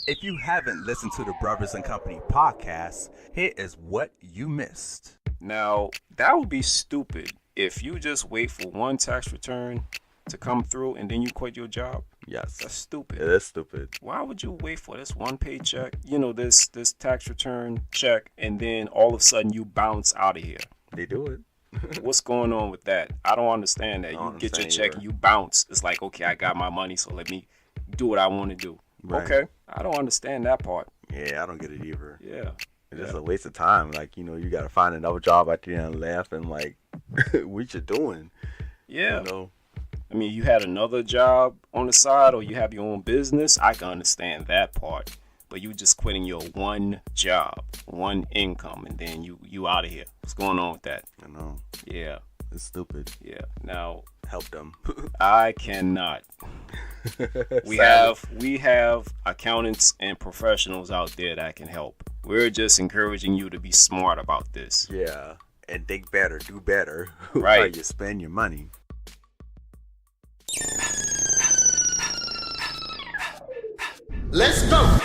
If you haven't listened to the Brothers and Company podcast, here is what you missed. Now, that would be stupid if you just wait for one tax return to come through and then you quit your job. Yes. That's stupid. It is stupid. Why would you wait for this one paycheck, this tax return check, and then all of a sudden you bounce out of here? They do it. What's going on with that? I don't understand that. You get your check and you bounce. It's like, okay, I got my money, so let me do what I want to do. Right. Okay. I don't understand that part. Yeah, I don't get it either. Yeah. It's just a waste of time. Like, you got to find another job after you done left and, like, what you doing? Yeah. I mean, you had another job on the side or you have your own business. I can understand that part. But you just quitting your one job, one income, and then you out of here. What's going on with that? I know. Yeah. It's stupid. Yeah. Now, help them. I cannot. We have accountants and professionals out there that can help. We're just encouraging you to be smart about this. Yeah. And think better, do better. Right. How you spend your money. Let's go.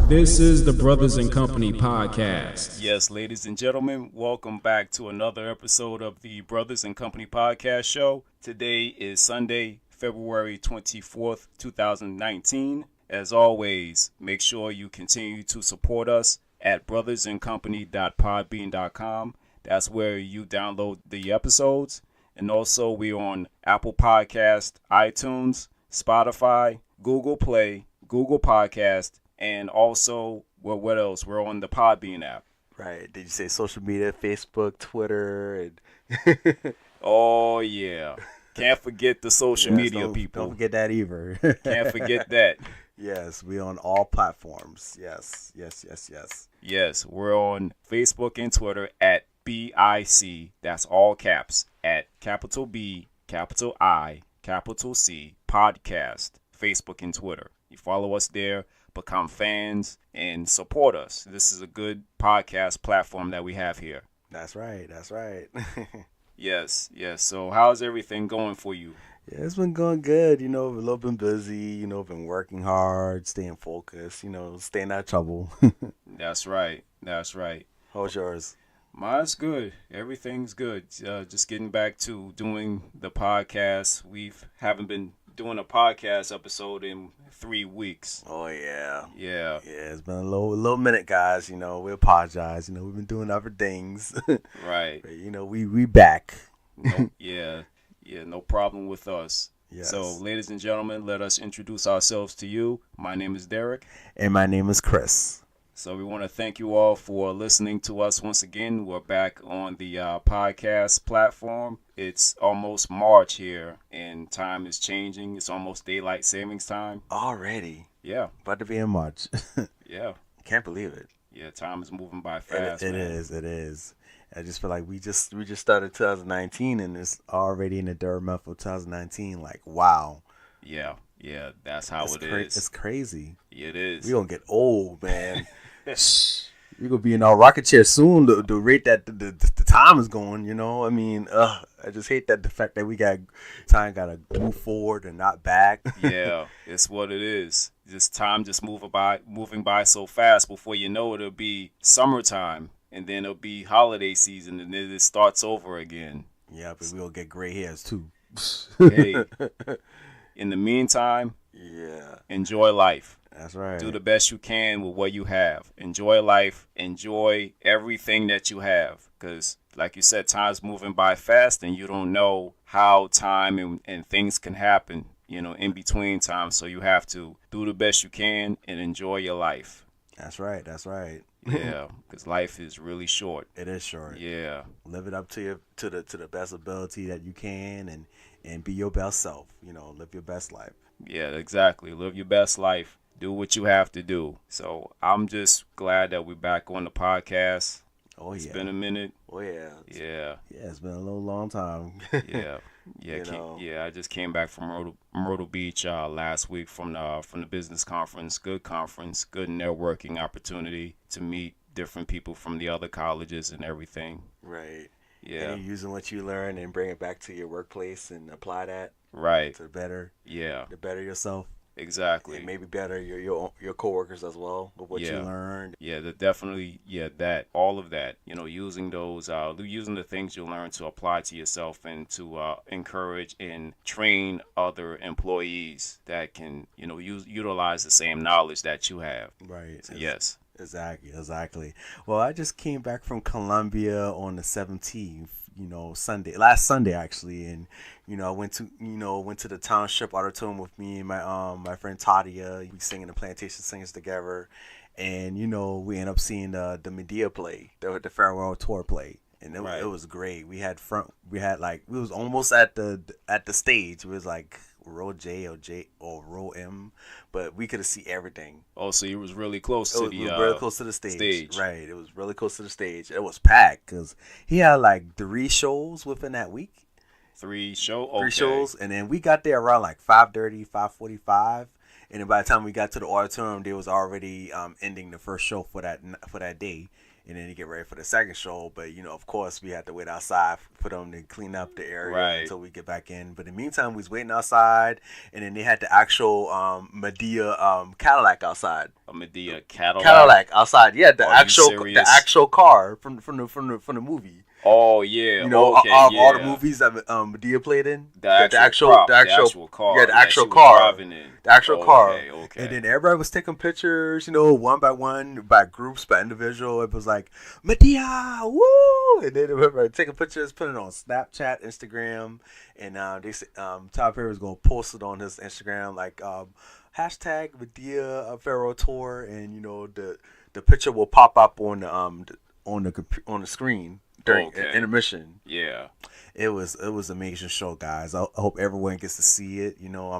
This is the Brothers and Company podcast. Yes, ladies and gentlemen, welcome back to another episode of the Brothers and Company podcast show. Today is Sunday, February 24th, 2019. As always, make sure you continue to support us at brothersandcompany.podbean.com. That's where you download the episodes. And also, we're on Apple Podcast, iTunes, Spotify, Google Play, Google Podcast, and also, what else? We're on the Podbean app. Right. Did you say social media, Facebook, Twitter? Oh, yeah. Can't forget the social media people. Don't forget that either. Can't forget that. Yes, we on all platforms. Yes. Yes, we're on Facebook and Twitter at BIC. That's all caps. At capital B, capital I, capital C, podcast, Facebook and Twitter. You follow us there, become fans, and support us. This is a good podcast platform that we have here. That's right. Yes. So how's everything going for you? Yeah, it's been going good. A little been busy, been working hard, staying focused, staying out of trouble. That's right. How's yours? Mine's good. Everything's good. Just getting back to doing the podcast. We haven't been doing a podcast episode in 3 weeks. Oh, yeah. Yeah, it's been a little minute, guys. We apologize. We've been doing other things. Right. But, we back. Yeah, no problem with us. Yes. So, ladies and gentlemen, let us introduce ourselves to you. My name is Derek. And my name is Chris. So we want to thank you all for listening to us once again. We're back on the podcast platform. It's almost March here, and time is changing. It's almost daylight savings time. Already? Yeah. About to be in March. Yeah. Can't believe it. Yeah, time is moving by fast. It is. I just feel like we just started 2019, and it's already in the third month of 2019. Like, wow. Yeah, that's how it is. It's crazy. It is. We're going to get old, man. We're going to be in our rocket chair soon. The rate that the time is going, I just hate that the fact that we got to move forward and not back. Yeah, it's what it is. Just time just moving by so fast. Before you know it, it'll be summertime, and then it'll be holiday season, and then it starts over again. Yeah, but we'll get gray hairs too. Hey, in the meantime, enjoy life. That's right. Do the best you can with what you have. Enjoy life. Enjoy everything that you have. Because, like you said, time's moving by fast, and you don't know how time and things can happen, in between time. So you have to do the best you can and enjoy your life. That's right. Yeah, because life is really short. It is short. Yeah. Live it up to the best ability that you can, and be your best self. Live your best life. Yeah, exactly. Live your best life. Do what you have to do. So I'm just glad that we're back on the podcast. Oh, It's been a minute. Oh, yeah. Yeah. Yeah, it's been a long time. Yeah. I just came back from Myrtle Beach last week from the business conference. Good networking opportunity to meet different people from the other colleges and everything. Right. Yeah. And you're using what you learn and bring it back to your workplace and apply that Right. to better yourself. Exactly. And maybe better your coworkers as well with what you learned. Yeah, definitely. Yeah, that all of that. Using those, using the things you learn to apply to yourself and to encourage and train other employees that can, utilize the same knowledge that you have. Right. So, yes. Exactly. Well, I just came back from Colombia on the 17th. Last Sunday actually, and I went to the Township Auditorium with me and my friend Tadia. We singing the Plantation Singers together, and we end up seeing the Madea play, the farewell tour play, and it was great. We was almost at the stage. It was like row J or row M, but we could see everything. Oh, so you was really close to the really close to the stage. Right, it was really close to the stage. It was packed because he had like 3 shows within that week. 3 shows? Okay. 3 shows, and then we got there around like 5:30, 5:45, and then by the time we got to the auditorium, they was already ending the first show for that day. And then you get ready for the second show, but of course, we had to wait outside for them to clean up the area until we get back in. But in the meantime, we was waiting outside, and then they had the actual Madea Cadillac outside. A Madea Cadillac. Cadillac outside, yeah, the actual car from the movie. Oh yeah, all the movies that Madea played in, the actual car, yeah, the actual car, the actual car. Okay. And then everybody was taking pictures, one by one, by groups, by individual. It was like Madea, woo! And then everybody taking pictures, putting it on Snapchat, Instagram, and they said Tyler Perry was gonna post it on his Instagram, like hashtag Madea Farewell Tour, and the picture will pop up on the screen during intermission. Yeah, it was an amazing show, guys. I hope everyone gets to see it.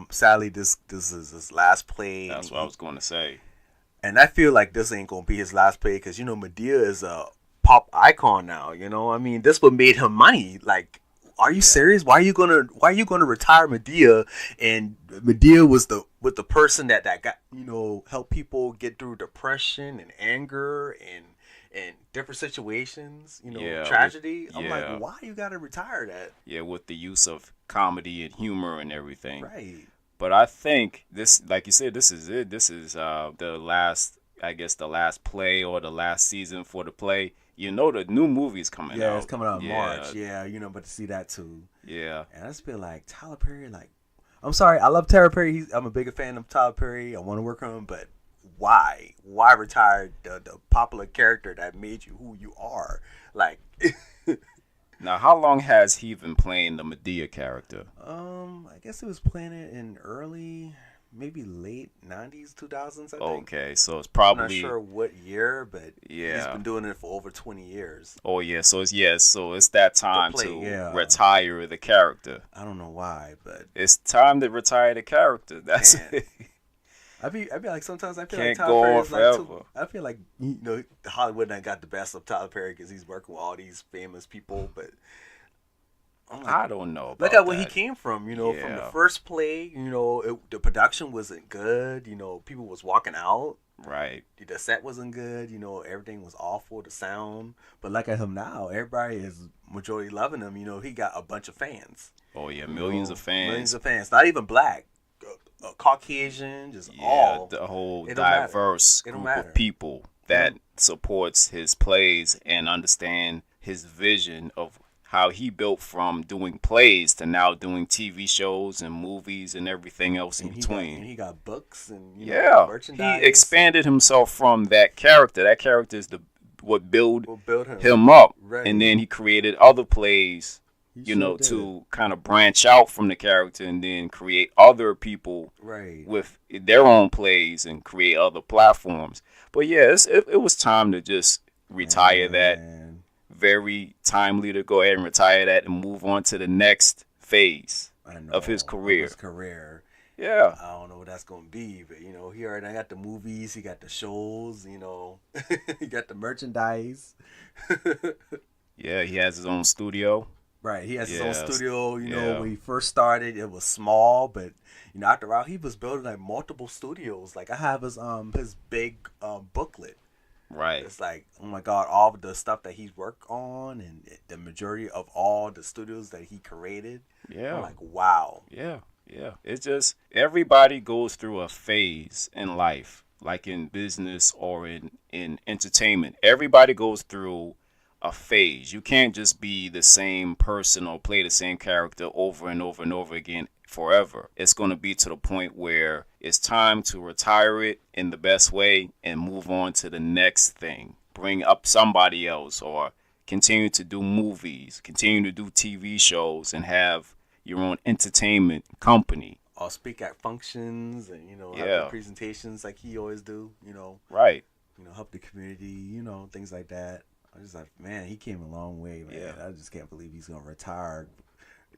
Sadly this is his last play. That's what I was going to say. And I feel like this ain't gonna be his last play because Madea is a pop icon now. I mean, this what made him money. Like, are you serious? Why are you gonna retire Madea? And Madea was the person that got helped people get through depression and anger and different situations, tragedy. I'm like, why you gotta retire that? Yeah, with the use of comedy and humor and everything. Right. But I think this, like you said, this is it. This is the last play or the last season for the play. The new movie's coming out. Yeah, it's coming out in March. Yeah, but to see that too. Yeah. And I just feel like Tyler Perry, I'm sorry, I love Tyler Perry. I'm a bigger fan of Tyler Perry. I want to work on him, but why retire the popular character that made you who you are? Like, now, how long has he been playing the Madea character? I guess he was playing it in maybe late 90s, 2000s, I think. Okay, so it's probably... I'm not sure what year, but he's been doing it for over 20 years. Oh, yeah, so it's that time to retire the character. I don't know why, but... It's time to retire the character. That's it. I'd be like, sometimes I feel Can't like go Tyler on Perry is forever. I feel like Hollywood done got the best of Tyler Perry because he's working with all these famous people, but I don't know. Look at where he came from. From the first play. The production wasn't good. People was walking out. Right. The set wasn't good. Everything was awful. The sound. But look at him now. Everybody is majority loving him. He got a bunch of fans. Oh yeah, millions of fans. Millions of fans. Not even black. Caucasian, just all the whole diverse group of people that supports his plays and understand his vision of how he built from doing plays to now doing TV shows and movies and everything else in between. He got books and merchandise. He expanded himself from that character. That character is what built him up, and then he created other plays. To kind of branch out from the character and then create other people with their own plays and create other platforms. But yeah, it was time to just retire that. Very timely to go ahead and retire that and move on to the next phase of his career. Yeah. I don't know what that's going to be, but, he already got the movies, he got the shows, he got the merchandise. Yeah, he has his own studio. Right, he has his own studio. When he first started, it was small, but after a while, he was building like multiple studios. Like I have his big booklet Right. It's like, oh my God, all of the stuff that he's worked on and the majority of all the studios that he created. Yeah. I'm like, wow. Yeah. Yeah. It's just everybody goes through a phase in life, like in business or in entertainment. Everybody goes through a phase. You can't just be the same person or play the same character over and over and over again forever. It's going to be to the point where it's time to retire it in the best way and move on to the next thing. Bring up somebody else or continue to do movies, continue to do TV shows and have your own entertainment company. Or speak at functions and, have Yeah. the presentations like he always do, Right. help the community, things like that. I was just like, man, he came a long way, man. Yeah. I just can't believe he's gonna retire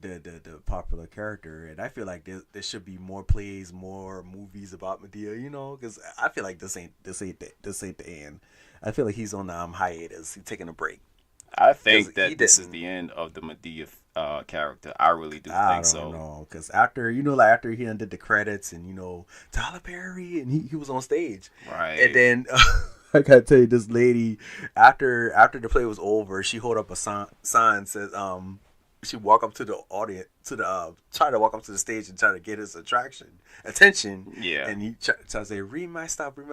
the popular character. And I feel like there should be more plays, more movies about Madea, because I feel like this ain't the end. I feel like he's on hiatus. He's taking a break. I think 'Cause that he this is didn't- the end of the Madea character. I really do I think don't so. know, because after after he did the credits and Tyler Perry and he was on stage, Right. and then I gotta tell you, this lady after the play was over, she hold up a sign says she walk up to the audience try to walk up to the stage and try to get his attention. Yeah. And he try to say, read my stuff. It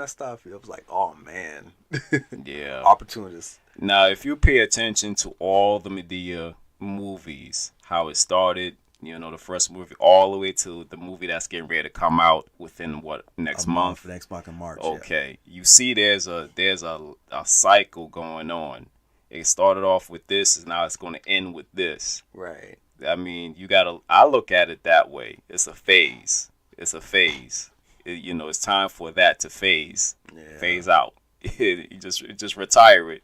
was like, oh man, Yeah. opportunist. Now, if you pay attention to all the Madea movies, how it started, the first movie, all the way to the movie that's getting ready to come out within next month. Next month in March. Okay, you see, there's a cycle going on. It started off with this, and now it's going to end with this. Yeah. Right. I mean, I look at it that way. It's a phase. It's time for that to phase out. You just retire it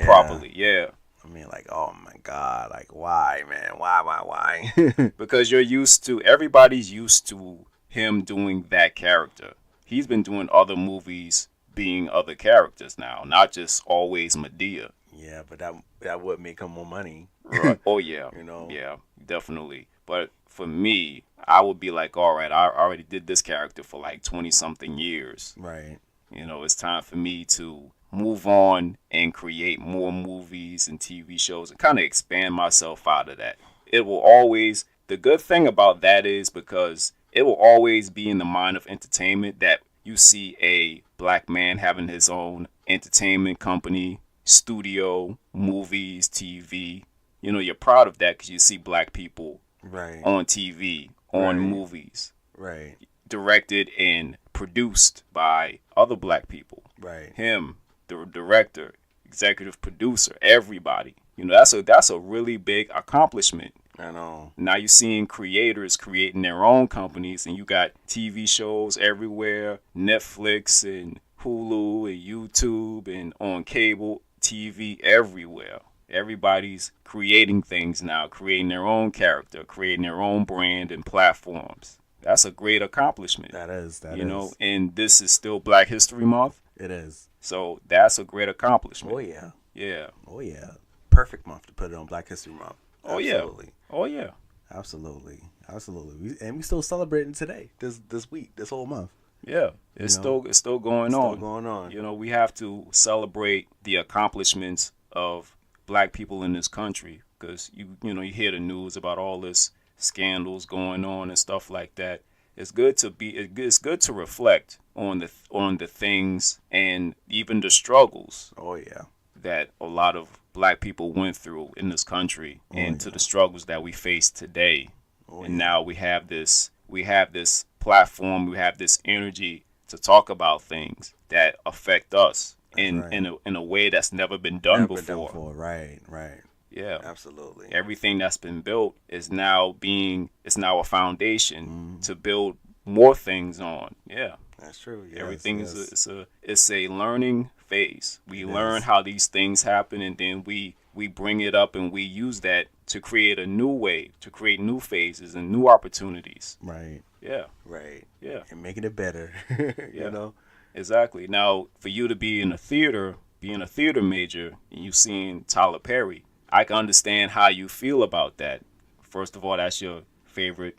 properly. Yeah. I mean, like, oh my God, like, why, man? Why? Because everybody's used to him doing that character. He's been doing other movies being other characters now, not just always Madea. Yeah, but that would make him more money. Right. Oh, yeah. Yeah, definitely. But for me, I would be like, all right, I already did this character for like 20-something years. Right. It's time for me to move on and create more movies and TV shows and kind of expand myself out of that. The good thing about that is because it will always be in the mind of entertainment that you see a black man having his own entertainment company, studio, movies, TV. You're proud of that because you see black people on TV, on movies. Right. Directed and produced by other black people. Right. Him, the director, executive producer, everybody. That's a really big accomplishment. I know. Now you're seeing creators creating their own companies, and you got TV shows everywhere, Netflix and Hulu and YouTube and on cable TV everywhere. Everybody's creating things now, creating their own character, creating their own brand and platforms. That's a great accomplishment. That is. And this is still Black History Month. It is. So that's a great accomplishment. Oh, yeah. Yeah. Oh, yeah. Perfect month to put it on Black History Month. Oh, Absolutely. yeah. Oh, yeah. Absolutely. And we still celebrating today, this week, this whole month. Yeah. It's still going on. Still going on. We have to celebrate the accomplishments of black people in this country because you hear the news about all this scandals going on and stuff like that. It's good to reflect on the things and even the struggles. Oh, yeah. That a lot of black people went through in this country and to the struggles that we face today. And now we have this platform, we have this energy to talk about things that affect us in a way that's never been done before. Right. Yeah. Absolutely. Everything that's been built is now a foundation to build more things on. Yeah. That's true. Yes, Everything is a learning phase. We learn how these things happen, and then we bring it up and we use that to create a new way, to create new phases and new opportunities. Right. Yeah. Right. Yeah. And making it better. Yeah. Exactly. Now, for you to be in a theater, being a theater major, and you seeing Tyler Perry, I can understand how you feel about that. First of all, that's your favorite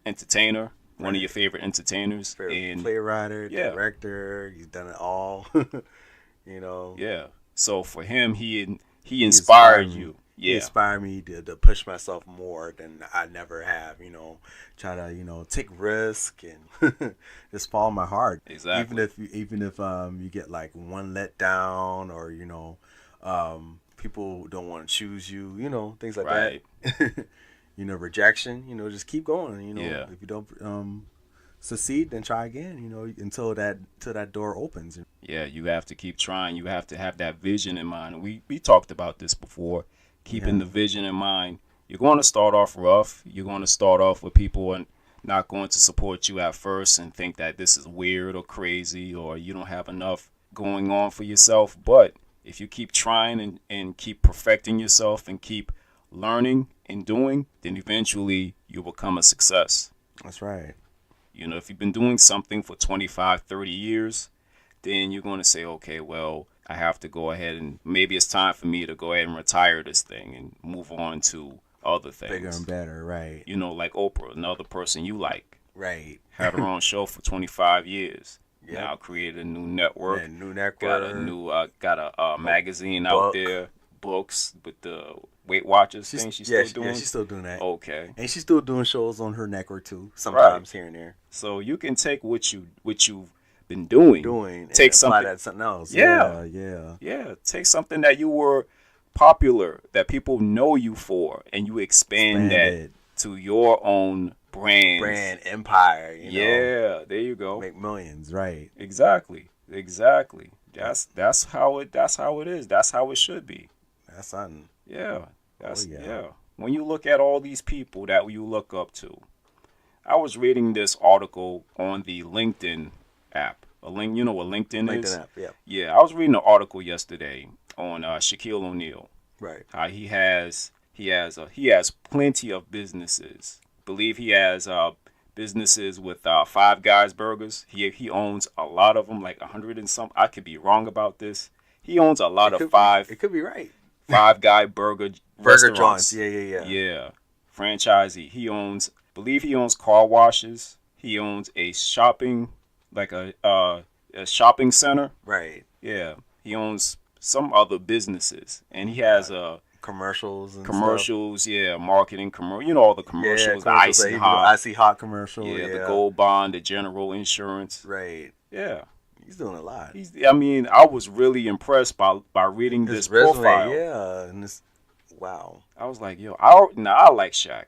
entertainer. One of your favorite entertainers. Playwright, director, he's done it all. You know. Yeah. So for him, he inspired you. He Yeah. inspired me to push myself more than I never have. You know, try to take risk and just follow my heart. Exactly. Even if you get like one letdown or people don't want to choose you. Things like Right. that. Rejection. Just keep going. Yeah. If you don't succeed, then try again. Until that door opens. Yeah, you have to keep trying. You have to have that vision in mind. We talked about this before. Keeping the vision in mind. You're going to start off rough. You're going to start off with people and not going to support you at first and think that this is weird or crazy or you don't have enough going on for yourself. But if you keep trying and keep perfecting yourself and keep learning and doing, then eventually you'll become a success. That's right. If you've been doing something for 25, 30 years, then you're going to say, okay, well, I have to go ahead and maybe it's time for me to go ahead and retire this thing and move on to other things. Bigger and better, right. Like Oprah, another person you like. Right. Had her own show for 25 years. Yep. Now created a new network. Yeah, new network. Got a magazine out there. Books with the Weight Watchers thing she's still doing. Yeah, she's still doing that. Okay. And she's still doing shows on her network too, sometimes here and there. So you can take what you've been doing, take and something apply that to something else. Yeah. Take something that you were popular, that people know you for, and you expand that to your own brand empire. Yeah, there you go. Make millions, right? Exactly. That's how it is. That's how it should be. That's something. Yeah. Yeah. When you look at all these people that you look up to, I was reading this article on the LinkedIn app. You know what LinkedIn is? LinkedIn app, yeah. Yeah, I was reading an article yesterday on Shaquille O'Neal. Right. How he has plenty of businesses. Believe he has businesses with Five Guys burgers. He owns a lot of them, like 100 and some. I could be wrong about this. He owns a lot of It could be right. Five Guy burger joints. Yeah. Yeah. Franchisee. He owns car washes. He owns a shopping shopping center. Right. Yeah. He owns some other businesses, and he has commercials, yeah, marketing all the commercials, the Icy Hot commercial, the Gold Bond, the General Insurance, right? Yeah, he's doing a lot. I was really impressed by reading this profile. Yeah, and wow. I was like, yo, I like Shaq.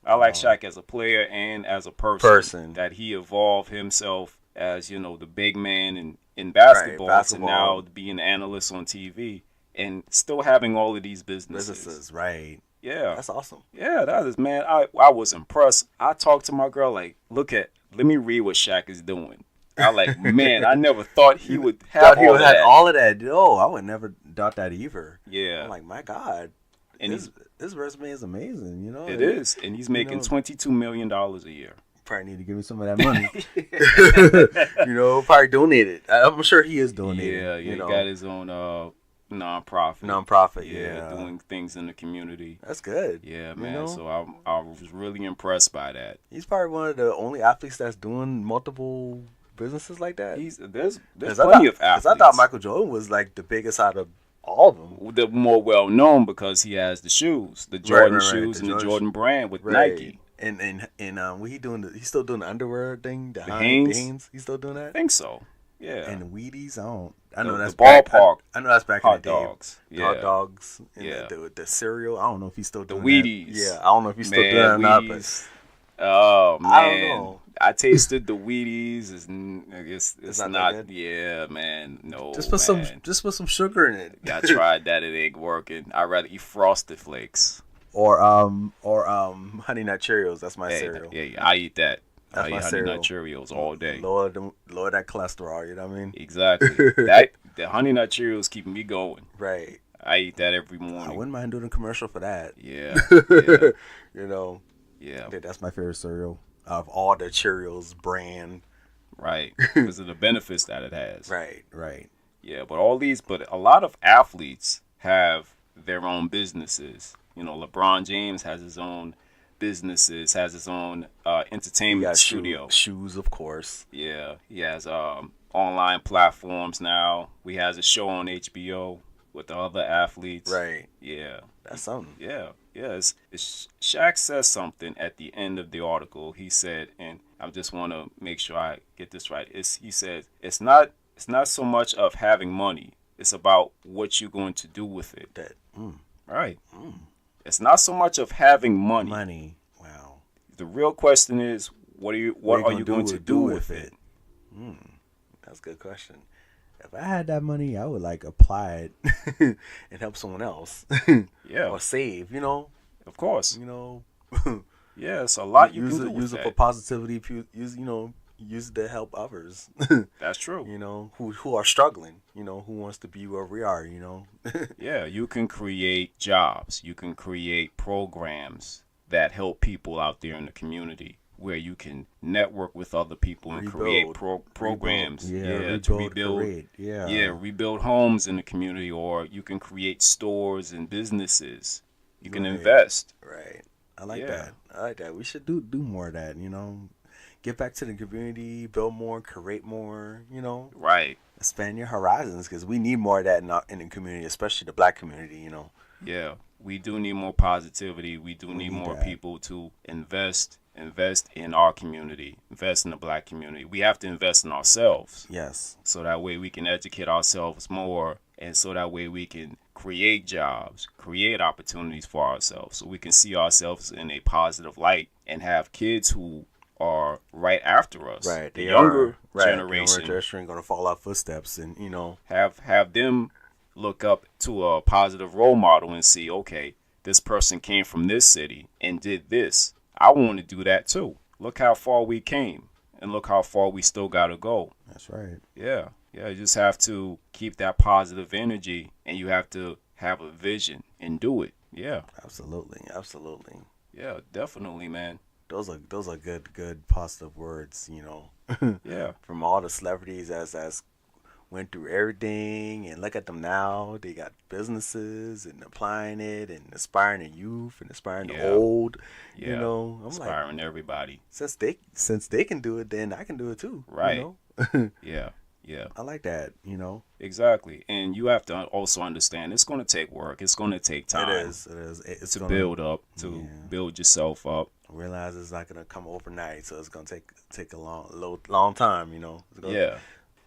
I like Shaq as a player and as a person. That he evolved himself as the big man in basketball to now being an analyst on TV. And still having all of these businesses. Right. Yeah. That's awesome. Yeah, that is, man. I was impressed. I talked to my girl, like, let me read what Shaq is doing. Man, I never thought he would have all of that. Oh, I would never thought that either. Yeah. I'm like, my God. And this resume is amazing, It is. And he's making $22 million a year. Probably need to give me some of that money. Probably donate it. I'm sure he is donating. Yeah, he got his own nonprofit, yeah, doing things in the community. That's good. Yeah, man. So I was really impressed by that. He's probably one of the only athletes that's doing multiple businesses like that. There's plenty of athletes. I thought Michael Jordan was like the biggest out of all of them. The more well known because he has the shoes, the Jordan shoes, and the Jordan brand with Nike. And what he doing? He's still doing the underwear thing. The Hanes. He's still doing that. I think so. Yeah. And the Wheaties. I know that's the ballpark. I know that's back hot in the day. dogs. Hot dogs. And yeah. The cereal. I don't know if he's still doing the Wheaties. That. Yeah. I don't know if he's still doing that or not. But oh man, I don't know. I tasted the Wheaties. It's not good? Yeah, man. No. Just put some sugar in it. I tried that. It ain't working. I'd rather eat Frosted Flakes. Or Honey Nut Cheerios. That's my cereal. Yeah, I eat that. That's my cereal. Honey Nut Cheerios all day. Lower that cholesterol. You know what I mean? Exactly. The Honey Nut Cheerios keep me going. Right. I eat that every morning. I wouldn't mind doing a commercial for that. Yeah. Yeah. That's my favorite cereal of all the Cheerios brand. Right. Because of the benefits that it has. Right. Yeah, but a lot of athletes have their own businesses. LeBron James has his own has his own entertainment studio. Shoes, of course. Yeah, he has online platforms now. We has a show on HBO with the other athletes. Right. Yeah. That's something. Yeah. Yeah. Shaq says something at the end of the article. He said, and I just want to make sure I get this right. He said it's not so much of having money. It's about what you're going to do with it. That. Right. It's not so much of having money. Money. Wow. The real question is, what are you going to do with it? That's a good question. If I had that money, I would like apply it and help someone else. Yeah. Or save, Of course. Yeah, it's a lot you can do with use it that. for positivity. Use it to help others. That's true. Who are struggling. Who wants to be where we are. Yeah, you can create jobs. You can create programs that help people out there in the community, where you can network with other people and create programs. To rebuild. Rebuild homes in the community, or you can create stores and businesses. You can invest. Right. I like that. We should do more of that. Get back to the community, build more, create more. Right. Expand your horizons, because we need more of that in the community, especially the Black community. Yeah, we do need more positivity. We need more people to invest in our community, invest in the Black community. We have to invest in ourselves. Yes. So that way we can educate ourselves more, and so that way we can create jobs, create opportunities for ourselves, so we can see ourselves in a positive light and have kids who are right after us. Right. The younger generation. The younger generation going to follow our footsteps, and have them look up to a positive role model and see, okay, this person came from this city and did this. I want to do that too. Look how far we came, and look how far we still got to go. That's right. Yeah. You just have to keep that positive energy, and you have to have a vision and do it. Yeah. Absolutely. Yeah, definitely, man. Those are good positive words. Yeah. From all the celebrities as went through everything, and look at them now. They got businesses and applying it, and inspiring the youth and inspiring the old. Yeah. I'm inspiring everybody. Since they can do it, then I can do it too. Right. Yeah. Yeah. I like that. Exactly. And you have to also understand, it's going to take work. It's going to take time. It is. It's to build up, to build yourself up. Realize it's not gonna come overnight, so it's gonna take a long time.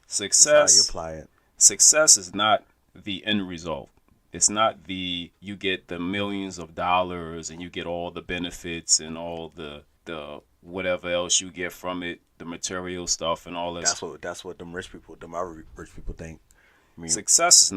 Success. That's how you apply it. Success is not the end result. It's not you get the millions of dollars and you get all the benefits and all the whatever else you get from it, the material stuff and all this. That's what them rich people think. Success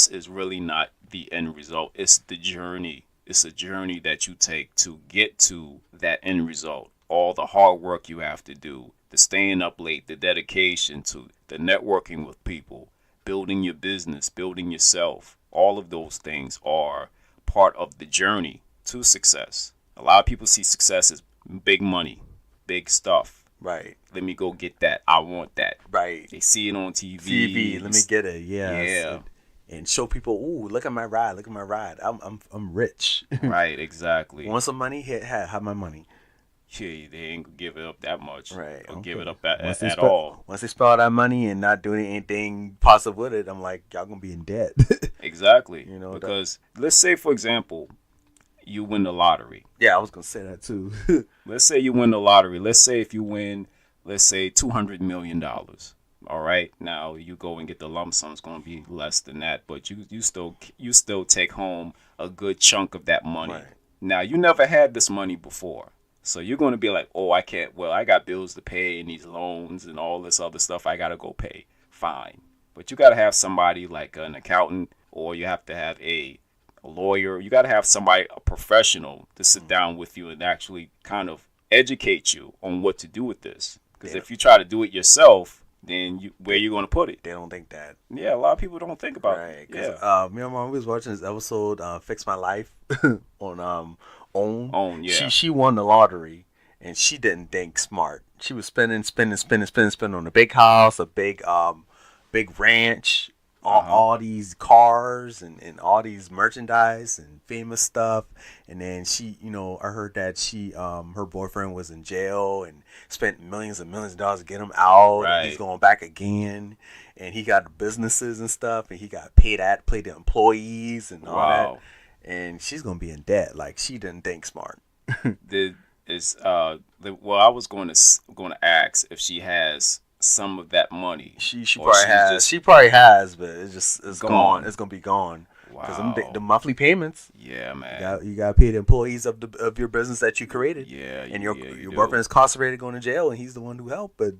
is really not the end result. It's the journey. It's a journey that you take to get to that end result. All the hard work you have to do, the staying up late, the dedication to the networking with people, building your business, building yourself. All of those things are part of the journey to success. A lot of people see success as big money, big stuff. Right. Let me go get that. I want that. Right. They see it on TV. Let me get it. Yes. Yeah. And show people, ooh, look at my ride. Look at my ride. I'm rich. Right. Exactly. Want some money? Here, have my money. Yeah, they ain't gonna give it up that much. Right. Or give it up at all. Once they spell that money and not doing anything positive with it, I'm like, y'all gonna be in debt. Exactly. Because let's say, for example, you win the lottery. Yeah, I was gonna say that too. Let's say you win the lottery. Let's say if you win, let's say $200 million. All right. Now you go and get the lump sum. It's gonna be less than that, but you still take home a good chunk of that money. Right. Now you never had this money before. So you're going to be like, oh, I can't. Well, I got bills to pay and these loans and all this other stuff. I got to go pay. Fine. But you got to have somebody like an accountant, or you have to have a lawyer. You got to have somebody, a professional, to sit down with you and actually kind of educate you on what to do with this. Because if you try to do it yourself, then where you going to put it? They don't think that. Yeah, a lot of people don't think about it. Yeah. Me and my mom was watching this episode, Fix My Life, on OWN. Yeah. She won the lottery, and she didn't think smart. She was spending on a big house, a big ranch, all these cars and all these merchandise and famous stuff. And then she, I heard that her boyfriend was in jail and spent millions and millions of dollars to get him out. Right. And he's going back again. And he got businesses and stuff. And he got paid the employees and all that. And she's going to be in debt. Like, she didn't think smart. I was going to ask if she has some of that money. She probably has. She probably has, but it's gone. It's gonna be gone. Because the monthly payments. Yeah, man. You got to pay the employees of your business that you created. Yeah, and your boyfriend is incarcerated, going to jail, and he's the one who helped. But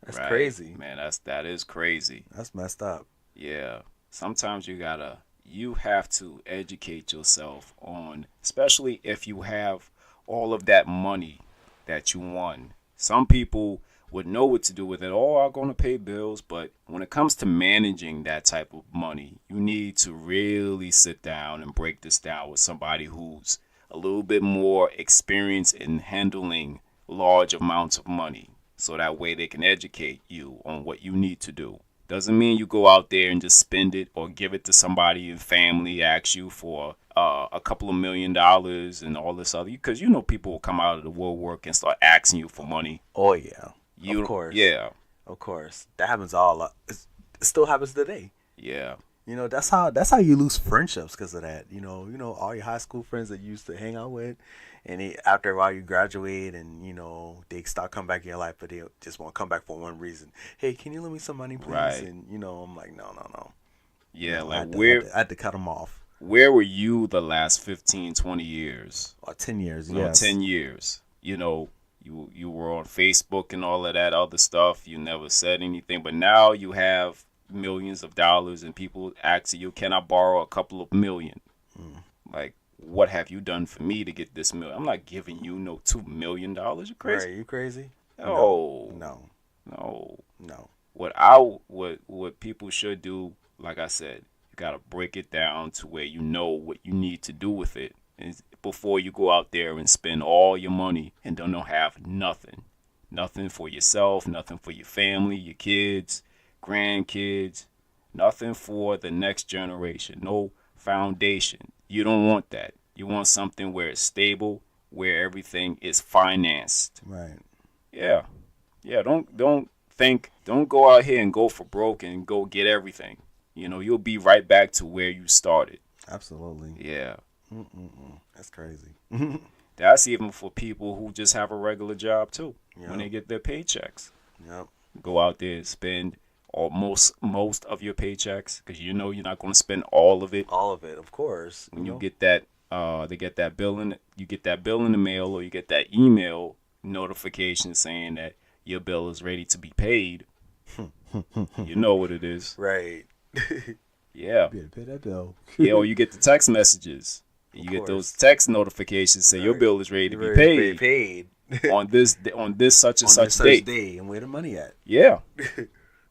that's crazy, man. That is crazy. That's messed up. Yeah. Sometimes you have to educate yourself on, especially if you have all of that money that you won. Some people would know what to do with it. Oh, I'm going to pay bills. But when it comes to managing that type of money, you need to really sit down and break this down with somebody who's a little bit more experienced in handling large amounts of money. So that way they can educate you on what you need to do. Doesn't mean you go out there and just spend it or give it to somebody in family, ask you for a couple of $1 million and all this other. Because people will come out of the woodwork and start asking you for money. Oh, yeah. Of course. Yeah. Of course. That happens it still happens today. Yeah. That's how you lose friendships because of that. All your high school friends that you used to hang out with, and after a while you graduate and, they start coming back in your life, but they just won't come back for one reason. Hey, can you lend me some money, please? Right. And, I'm like, no. Yeah, I had to cut them off. Where were you the last 15, 20 years? Or 10 years, yes. 10 years. You were on Facebook and all of that other stuff. You never said anything. But now you have millions of dollars and people asking you, can I borrow a couple of million? Like, what have you done for me to get this million? I'm not giving you no $2 million. You crazy? Right, you crazy? No. What people should do, like I said, you got to break it down to where you know what you need to do with it. Before you go out there and spend all your money and don't have nothing for yourself, nothing for your family, your kids, grandkids, nothing for the next generation, no foundation. You don't want that. You want something where it's stable, where everything is financed. Right. Yeah. Don't go out here and go for broke and go get everything. You'll be right back to where you started. Absolutely. Yeah. That's crazy. That's even for people who just have a regular job too. Yep. When they get their paychecks. Yep. Go out there and spend most of your paychecks because you're not going to spend all of it. All of it, of course. When you get that, you get that bill in the mail, or you get that email notification saying that your bill is ready to be paid. You know what it is, right? Yeah. You better pay that bill. Yeah, or you get the text messages. You get those text notifications say your bill is ready to be paid. on this such and such date. And where the money at? Yeah.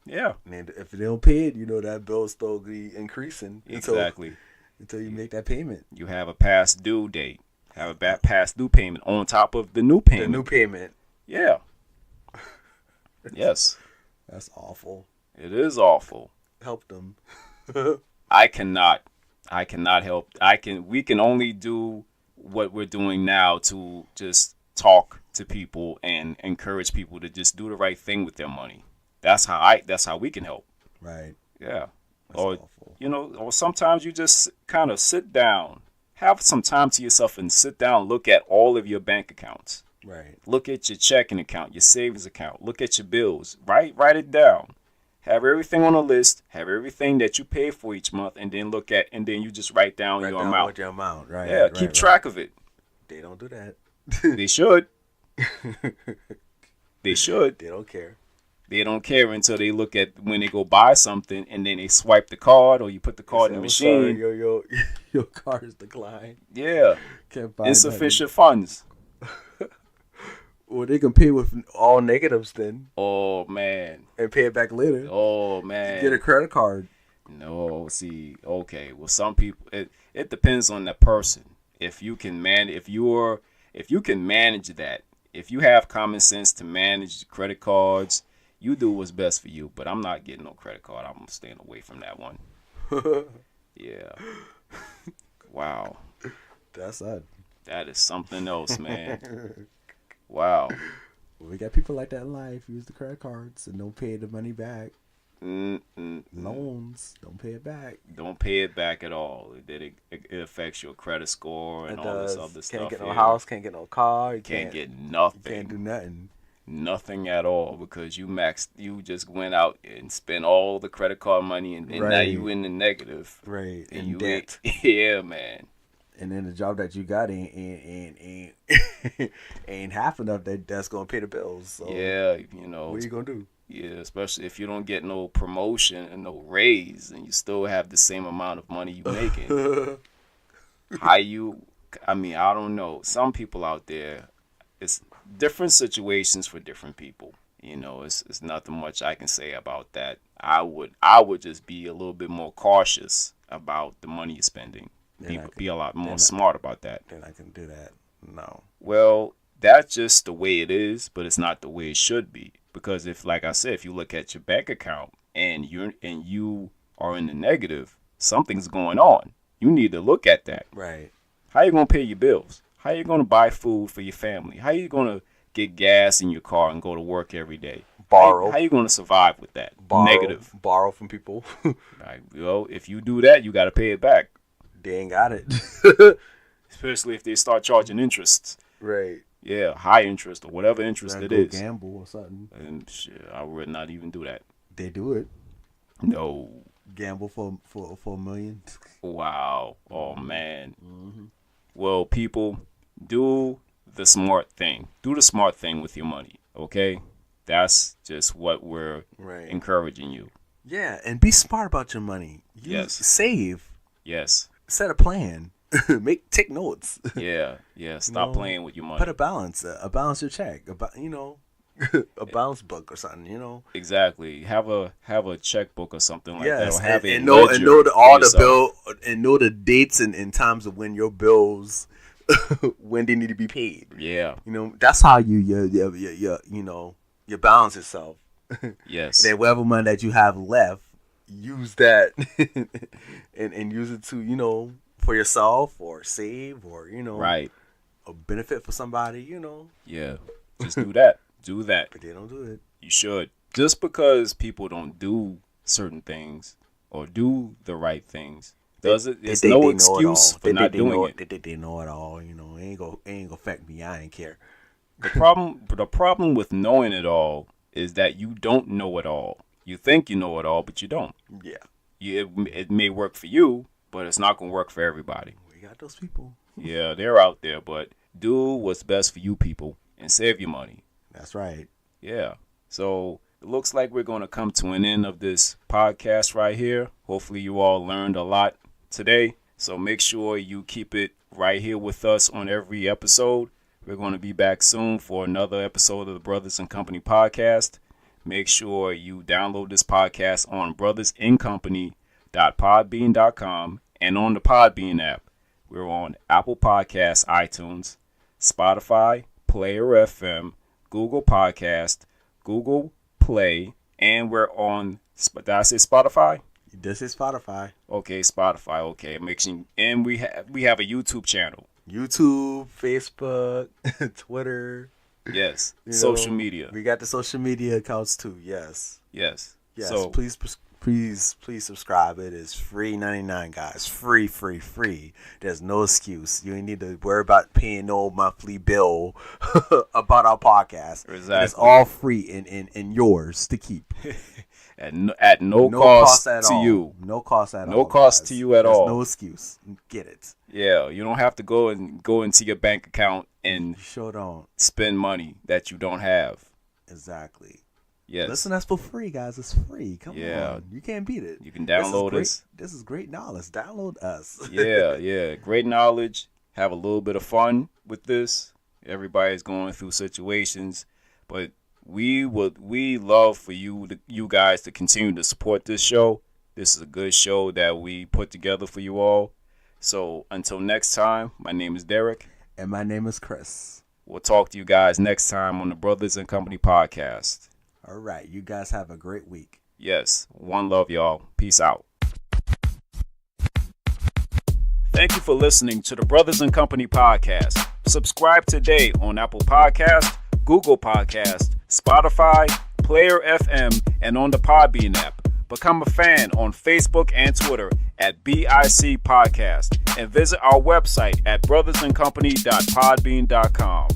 Yeah. And if they don't pay it, that bill's still be increasing. Exactly. Until you make that payment. You have a past due date. Have a past due payment on top of the new payment. The new payment. Yeah. Yes. That's awful. It is awful. Help them. I cannot help. We can only do what we're doing now to just talk to people and encourage people to just do the right thing with their money. That's how we can help. Right. Yeah. That's awful. Or sometimes you just kind of sit down, have some time to yourself and sit down, look at all of your bank accounts. Right. Look at your checking account, your savings account, look at your bills, write it down. Have everything on a list, have everything that you pay for each month, and then you just write down your amount. What your amount, right. Yeah, keep track of it. They don't do that. They should. They should. They don't care. They don't care until they look at when they go buy something and then they swipe the card or you put the card in the machine. Sorry, your card is declined. Yeah. Can't buy insufficient funds. Well, they can pay with all negatives then. Oh, man. And pay it back later. Oh, man. Get a credit card. No, see, okay. Well, some people, it depends on the person. If you can manage that, if you have common sense to manage credit cards, You do what's best for you, but I'm not getting no credit card. I'm staying away from that one. Yeah. Wow. That's it. That is something else, man. Wow. We got people like that in life. Use the credit cards and don't pay the money back. Loans, don't pay it back. Don't pay it back at all. It affects your credit score and all this other stuff. Can't get no house, can't get no car. You can't get nothing. Can't do nothing. Nothing at all because you just went out and spent all the credit card money and now you in the negative. Right. And in debt. Yeah, man. And then the job that you got ain't half enough that's gonna pay the bills. So yeah, what are you gonna do? Yeah, especially if you don't get no promotion and no raise, and you still have the same amount of money you making. I don't know. Some people out there, it's different situations for different people. It's nothing much I can say about that. I would just be a little bit more cautious about the money you're spending. Be a lot more smart about that. Then I can do that. No. Well, that's just the way it is, but it's not the way it should be. Because if you look at your bank account and you are in the negative, something's going on. You need to look at that. Right. How you gonna pay your bills? How you gonna buy food for your family? How you gonna get gas in your car and go to work every day? Borrow. How you gonna survive with that? Negative. Borrow from people. Right. Well, if you do that, you gotta pay it back. They ain't got it. Especially if they start charging interest. Right. Yeah, high interest or whatever interest it is. Gamble or something. And shit, I would not even do that. They do it. No. Gamble for $1 million. Wow. Oh man. Mm-hmm. Well, people, do the smart thing. Do the smart thing with your money. Okay, that's just what we're encouraging you. Yeah, and be smart about your money. Save. Yes. Set a plan. Take notes. Yeah. Stop playing with your money. Put a balance your check. A balance book or something. Exactly. Have a checkbook or something like that. Or have know the dates and times of when your bills when they need to be paid. Yeah. That's how you balance yourself. Yes. And then whatever money that you have left, use that and use it to for yourself or save or right, a benefit for somebody. Yeah, just do that. Do that. But they don't do it. You should. Just because people don't do certain things or do the right things it's no excuse for not doing it. They know it all. It ain't gonna affect me. I ain't care. The problem with knowing it all is that you don't know it all. You think you know it all, but you don't. Yeah. It may work for you, but it's not going to work for everybody. We got those people. Yeah, they're out there, but do what's best for you people and save your money. That's right. Yeah. So it looks like we're going to come to an end of this podcast right here. Hopefully you all learned a lot today. So make sure you keep it right here with us on every episode. We're going to be back soon for another episode of the Brothers and Company podcast. Make sure you download this podcast on brothersincompany.podbean.com and on the Podbean app. We're on Apple Podcasts, iTunes, Spotify, Player FM, Google Podcast, Google Play, and we're on, did I say Spotify? This is Spotify. Okay, Spotify. Okay, and we have a YouTube channel. YouTube, Facebook, Twitter. Yes, social media. We got the social media accounts too. Yes. So please subscribe. It is free $99, guys. Free. There's no excuse. You ain't need to worry about paying no monthly bill about our podcast. Exactly. It's all free and yours to keep. At no cost to you. No cost at all. No cost to you at all. No excuse. Get it. Yeah, you don't have to go into your bank account and sure don't spend money that you don't have. Exactly. Yes. Listen, that's for free, guys. It's free. Come on. You can't beat it. You can download us. This is great knowledge. Download us. Yeah. Great knowledge. Have a little bit of fun with this. Everybody's going through situations, but we love for you guys to continue to support this show. This is a good show that we put together for you all. So until next time, my name is Derek. And my name is Chris. We'll talk to you guys next time on the Brothers and Company podcast. All right. You guys have a great week. Yes. One love, y'all. Peace out. Thank you for listening to the Brothers and Company podcast. Subscribe today on Apple Podcast, Google Podcast, Spotify, Player FM, and on the Podbean app. Become a fan on Facebook and Twitter at BIC Podcast and visit our website at brothersandcompany.podbean.com.